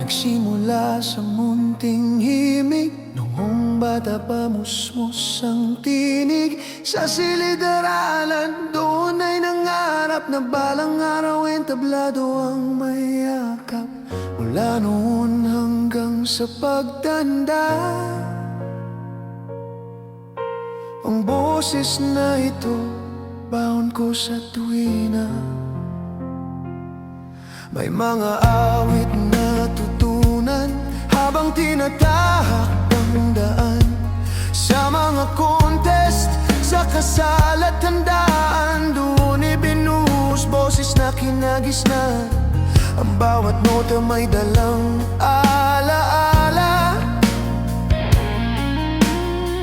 Nagsimula sa munting himig, noong bata pa musmus ang tinig. Sa silid-aralan doon ay nangarap na balang araw entablado ang mayakap. Mula noon hanggang sa pagtanda, ang boses na ito baon ko sa tuwina. May mga awit na tutunan habang tinatahak ang daan. Sa mga contest, sa kasal at handaan, doon ibinuhos boses na kinagisnan. Ang bawat nota may dalang alaala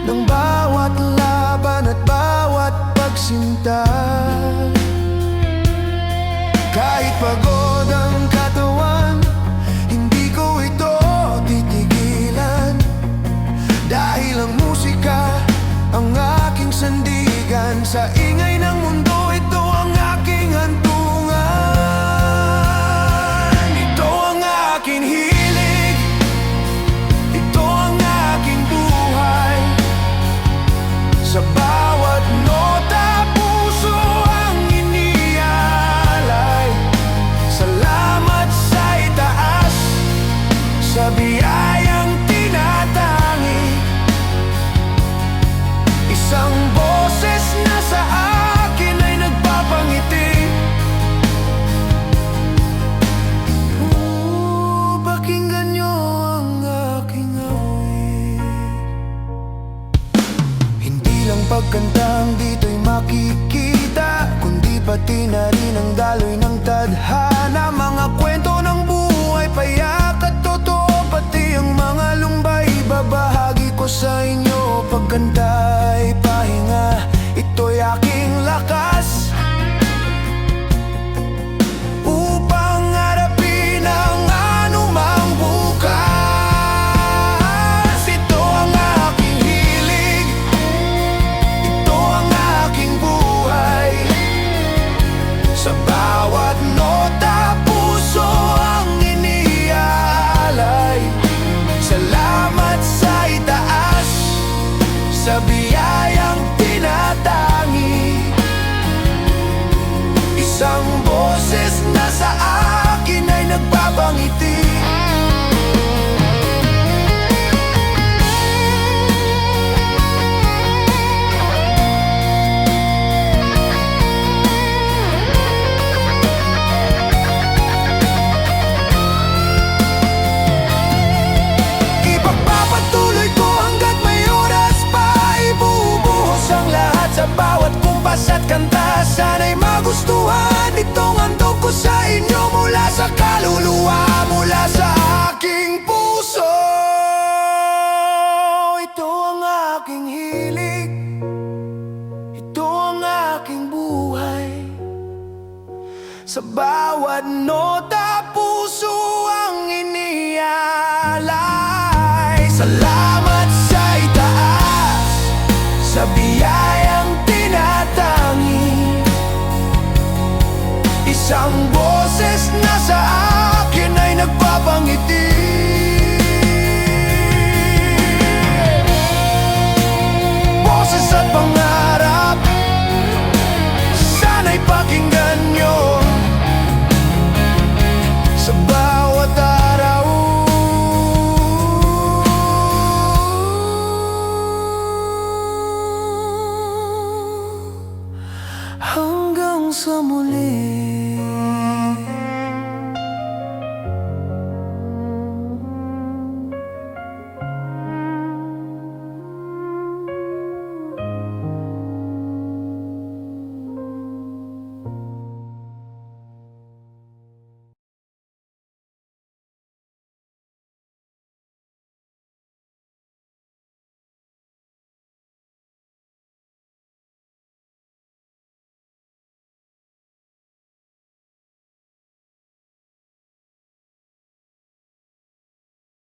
ng bawat laban at bawat pagsinta. Kahit pagod ang katawan, hindi ko ito titigilan. Dahil ang musika ang aking sandigan. Sa ingay ng mundo, ito ang aking hantungan. Ito ang aking hilig, ito ang aking buhay. Sa bawat nota, puso ang inialay. Salamat sa itaas, sa biyayang tinatangi. Isang boses na sa akin ay nagpapangiti. Pakinggan niyo ang aking awit. Hindi lang pagkantang dito'y makikita, kundi pati na rin ang daloy ng tadhana. Mga kwento ng buhay, payak at totoo, pati ang mga lumbay babahagi ko sa inyo. Pagkanta'y pahinga, ito'y aking lakas upang harapin ang anumang bukas. Ito ang aking hilig, ito ang aking buhay. Sa bawat nota, puso ang iniaalay. Salamat sa itaas, sa biyayang tinatangi. Isang boses na sa akin ay nagpapangiti. Ipagpapatuloy ko hanggat may oras pa. Ibubuhos ang lahat sa bawat kumpas at kanta. Sana'y magustuhan itong handog ko sa inyo. Mula sa kaluluwa, mula sa aking puso. Ito ang aking hilig, ito ang aking buhay. Sa bawat nota, puso ang iniaalay. Salamat sa itaas, sa biyayang tinatangi. Isang boses na sa akin ay nagpapangiti. Boses at pangalan,